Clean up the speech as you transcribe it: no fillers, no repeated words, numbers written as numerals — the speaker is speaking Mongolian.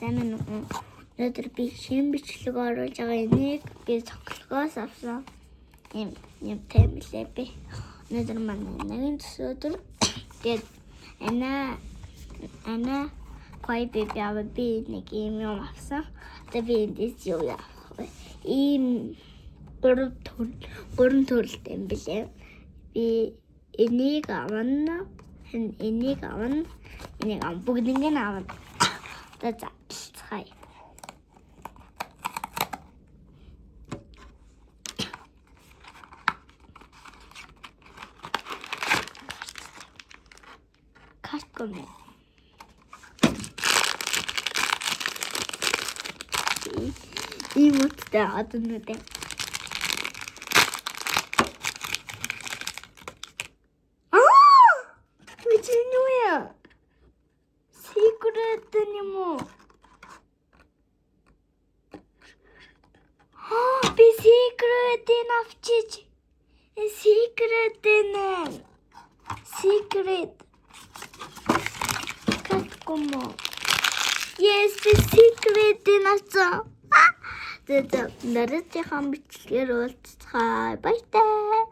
сайн уу? Өнөөдөр би шинэ бичлэг оруулж байгаа энийг би цогцлогоос авсан. Юм тэмэлээ би. Өнөөдөр манай нэгэн өдөр тэгээд ана кой би нэг юм авсан. Тэгээд би эндээс юу яах вэ? Ийм гурван төрөлтэй юм билээ. Би энийг авна. Энийг авна. Бүгднийг нь авна. Тэгээд цай. Картконы. Ийм утгатай аднуудаа. Вичинуя. Секрет нему. Би секретын авчиж. Секрет. Como yes the secret in a song. The narrative biчлэгээр уулзцай. Баяртай.